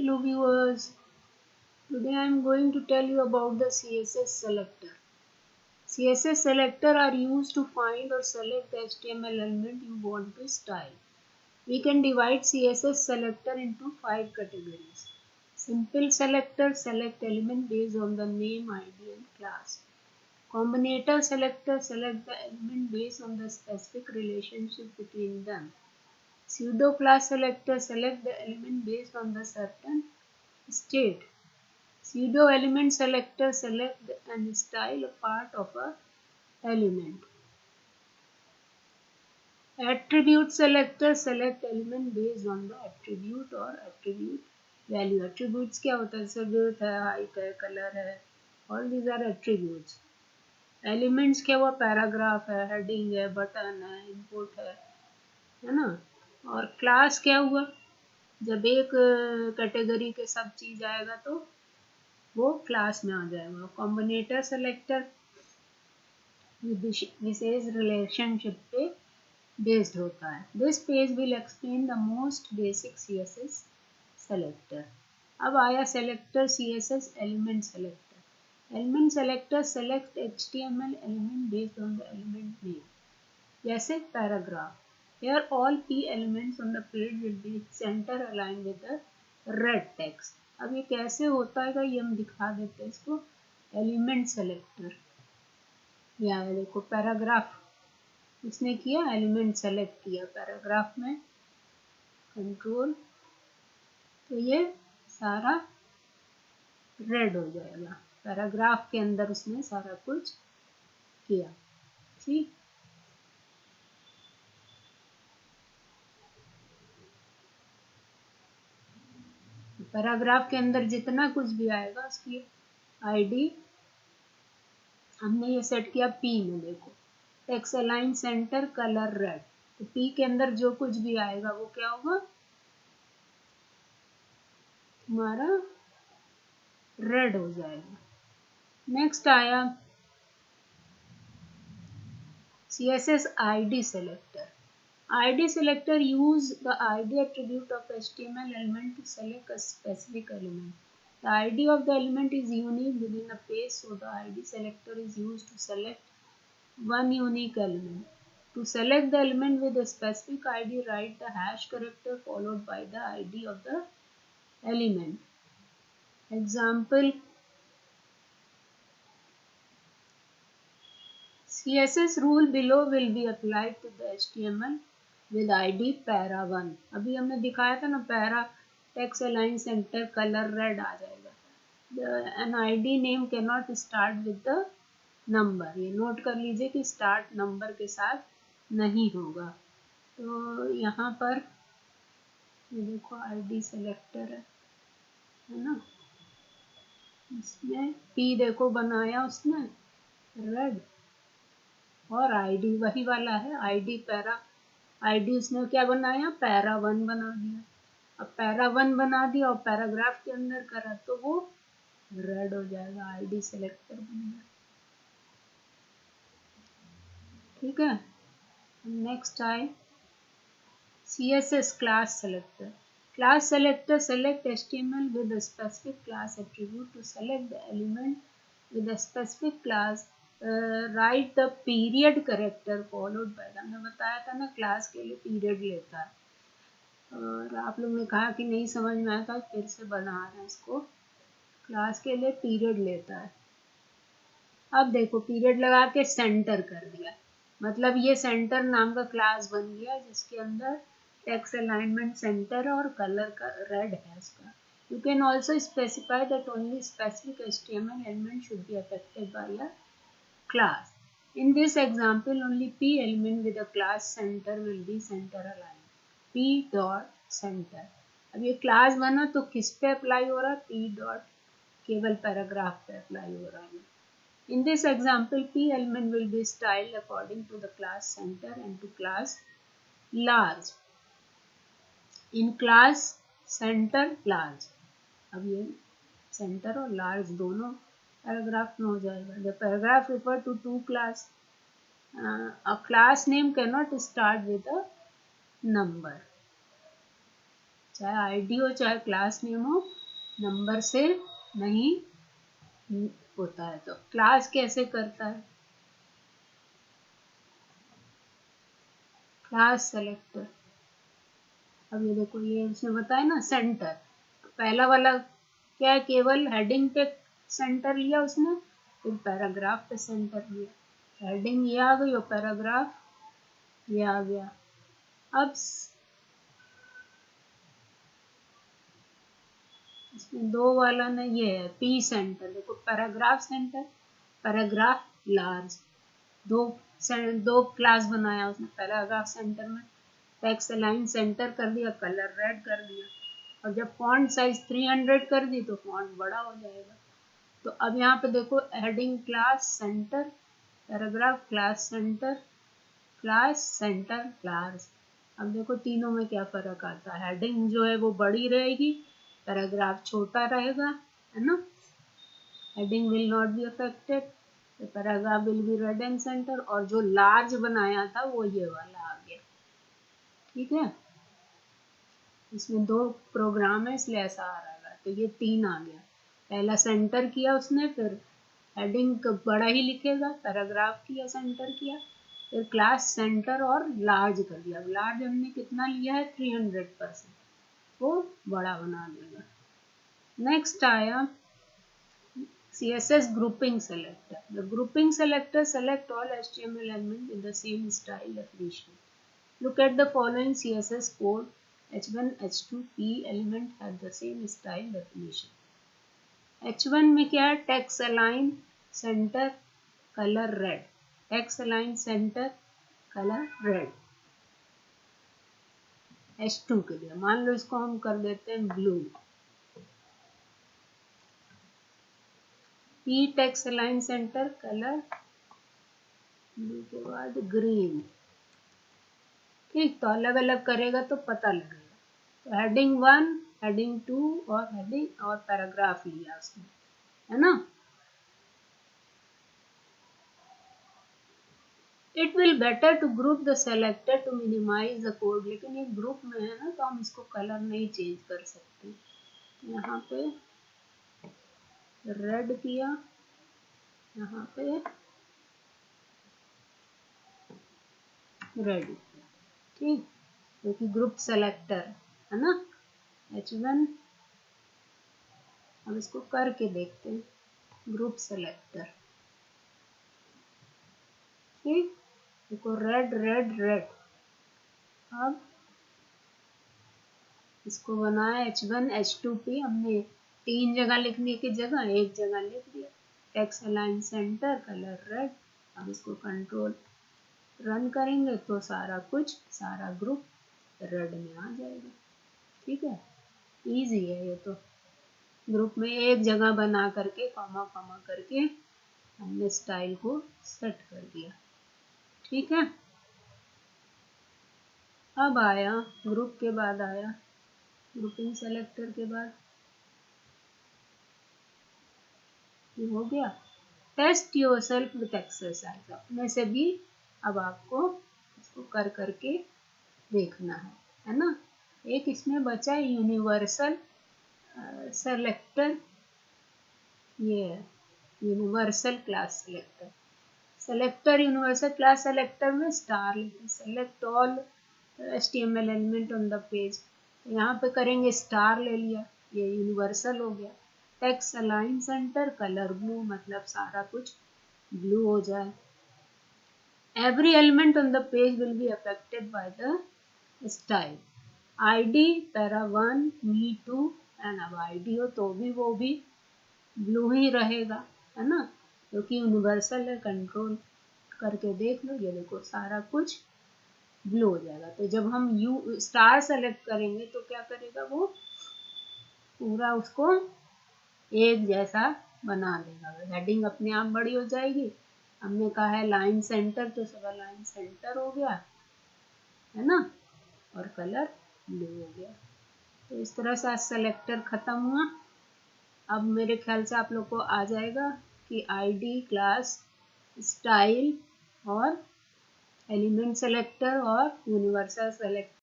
Hello viewers, today I am going to tell you about the CSS selector. CSS selector are used to find or select the HTML element you want to style. We can divide CSS selector into 5 categories. Simple selector select element based on the name, ID and class. Combinator selector select the element based on the specific relationship between them. Pseudo class selector select the element based on the certain state. Pseudo element selector select and style a part of a element. Attribute selector select element based on the attribute or attribute value. Attributes क्या होता है? जैसे width है, height है, color है, all these are attributes. Elements क्या हुआ? Paragraph है, हेडिंग है, बटन है, इनपुट है ना? और क्लास क्या हुआ? जब एक कैटेगरी के सब चीज आएगा तो वो क्लास में आ जाएगा. कॉम्बिनेटर सेलेक्टर विशेष रिलेशनशिप पे बेस्ड होता है. This page will explain the most basic CSS selector. अब आया selector CSS element selector. Element selector select HTML element based on the element name. जैसे paragraph. Here all P elements on the page will be center aligned with the red text. अब ये कैसे होता है ये हम दिखा देते हैं इसको. एलिमेंट सेलेक्टर या देखो पैराग्राफ उसने किया, एलिमेंट सेलेक्ट किया पैराग्राफ में, कंट्रोल, तो ये सारा रेड हो जाएगा. पैराग्राफ के अंदर उसने सारा कुछ किया. ठीक, पैराग्राफ के अंदर जितना कुछ भी आएगा उसकी आईडी हमने ये सेट किया P में. देखो text align center colour red, तो P के अंदर जो कुछ भी आएगा वो क्या होगा? तुम्हारा रेड हो जाएगा. नेक्स्ट आया CSS ID selector. ID selector use the ID attribute of HTML element to select a specific element. The ID of the element is unique within a page, so the ID selector is used to select one unique element. To select the element with a specific ID, write the hash character followed by the ID of the element. Example, CSS rule below will be applied to the HTML with ID para1. अभी हमने दिखाया था ना, para text align center colour red आ जाएगा. an ID name cannot start with the number. ये note कर लीजिए कि स्टार्ट नंबर के साथ नहीं होगा. तो यहाँ पर ये देखो ID सेलेक्टर है ना, इसमें P देखो बनाया उसने रेड, और आईडी वही वाला है. आईडी पैरा, आईडी उसने क्या बनाया? पैरा1 बना दिया. अब पैरा1 बना दिया और पैराग्राफ के अंदर करा तो वो रेड हो जाएगा. आईडी सेलेक्टर बन गया. ठीक है. नेक्स्ट आए CSS class selector. Class selector select HTML with a specific class attribute. To select the element with a specific class, right the period character followed by the. हमने बताया था ना क्लास के लिए पीरियड लेता है, और आप लोग ने कहा कि नहीं समझ में आया था, फिर से बना रहे हैं इसको. क्लास के लिए पीरियड लेता है. अब देखो पीरियड लगा के सेंटर कर दिया, मतलब ये सेंटर नाम का क्लास बन गया जिसके अंदर टेक्स्ट अलाइनमेंट सेंटर और कलर का रेड है इसका. You can also specify that only specific HTML element should be affected by a class. In this example, only P element with a class center will be center aligned. P dot center. अब ये class बना तो किस पे apply हो रहा है? P dot केवल पैराग्राफ पे अप्लाई हो रहा है. In this example, P element will be styled according to the class center and to class large. In class center large, अब ये सेंटर और लार्ज दोनों पैराग्राफ में हो जाएगा. The paragraph refer to two class. A class name cannot start with a number. चाहे ID हो चाहे क्लास नेम हो, नंबर से नहीं होता है। तो क्लास कैसे करता है, क्लास सेलेक्टर। अब ये देखो, ये उसने बताया ना सेंटर, पहला वाला क्या है, केवल हेडिंग पे सेंटर लिया उसने, फिर पैराग्राफ पे सेंटर लिया। हेडिंग ये आ गई और पैराग्राफ ये आ गया। अब इसमें दो वाला ना ये है पी सेंटर, देखो पैराग्राफ सेंटर, पैराग्राफ लार्ज, दो दो क्लास बनाया उसने। पैराग्राफ सेंटर में टेक्स्ट अलाइन सेंटर कर दिया, कलर रेड कर दिया, और जब फॉन्ट साइज 300 कर दी तो फॉन्ट बड़ा हो जाएगा। तो अब यहाँ पे देखो heading class centre, paragraph class centre, class centre class. अब देखो तीनों में क्या फर्क आता है, हेडिंग जो है वो बड़ी रहेगी, पैराग्राफ छोटा रहेगा, है ना। Heading will not be affected, paragraph will be red and centre, और जो लार्ज बनाया था वो ये वाला आ गया। ठीक है, इसमें दो प्रोग्राम है इसलिए ऐसा आ रहा है। तो ये 3 आ गया, पहला सेंटर किया उसने, फिर हेडिंग बड़ा ही लिखेगा, पैराग्राफ किया सेंटर किया, फिर क्लास सेंटर और लार्ज कर दिया। अब लार्ज हमने कितना लिया है 300%, वो बड़ा बना देगा। नेक्स्ट आया CSS grouping selector. The grouping selector select all HTML elements in the same style definition. Look at the following CSS code. H1, H2, P element have the same style definition. H1 में क्या है, text align center color red, text align center color red. H2 के लिए मान लो इसको हम कर देते हैं blue. P text align center color blue के बाद ग्रीन। ठीक, तो अलग अलग करेगा तो पता लगेगा। तो हेडिंग 1, हेडिंग 2 और हेडिंग और पैराग्राफ लिया उसने, है ना। It will better to group the selector to minimize the code, लेकिन ये ग्रुप में है ना तो हम इसको कलर नहीं चेंज कर सकते। यहाँ पे रेड किया, यहाँ पे रेड किया, ठीक, क्योंकि ग्रुप सेलेक्टर है ना। H1, अब इसको करके देखते हैं, ग्रुप सेलेक्टर, ठीक, देखो रेड रेड रेड। अब इसको बनाया H1 H2P, हमने 3 जगह लिखने की जगह 1 जगह लिख दिया, text align center colour red. अब इसको कंट्रोल रन करेंगे तो सारा कुछ, सारा ग्रुप रेड में आ जाएगा। ठीक है, इजी है ये तो। ग्रुप में एक जगह बना करके कॉमा कॉमा करके हमने स्टाइल को सेट कर दिया। ठीक है, अब आया ग्रुप के बाद आया ग्रुपिंग सेलेक्टर के बाद ये हो गया टेस्ट योरसेल्फ विथ एक्सरसाइज। अपने से भी अब आपको इसको कर करके देखना है ना। एक इसमें बचा यूनिवर्सल सेलेक्टर, ये universal class selector. Selector universal class selector में स्टार लिखें, select all HTML element on the page, यहाँ पे करेंगे स्टार ले लिया, ये यूनिवर्सल हो गया। Text align center colour blue, मतलब सारा कुछ ब्लू हो जाए। Every element on the page will be affected by the style. ID para 1 me 2 and अब ID हो तो भी वो भी ब्लू ही रहेगा, है ना, क्योंकि यूनिवर्सल है। कंट्रोल करके देख लो, ये देखो सारा कुछ ब्लू हो जाएगा। तो जब हम यू स्टार सेलेक्ट करेंगे तो क्या करेगा, वो पूरा उसको एक जैसा बना देगा, हेडिंग अपने आप बड़ी हो जाएगी। हमने कहा है लाइन सेंटर तो सब लाइन सेंटर हो गया, है ना, और कलर ब्लू हो गया। तो इस तरह से आज सेलेक्टर खत्म हुआ। अब मेरे ख्याल से आप लोग को आ जाएगा कि ID क्लास स्टाइल और एलिमेंट सेलेक्टर और यूनिवर्सल सेलेक्टर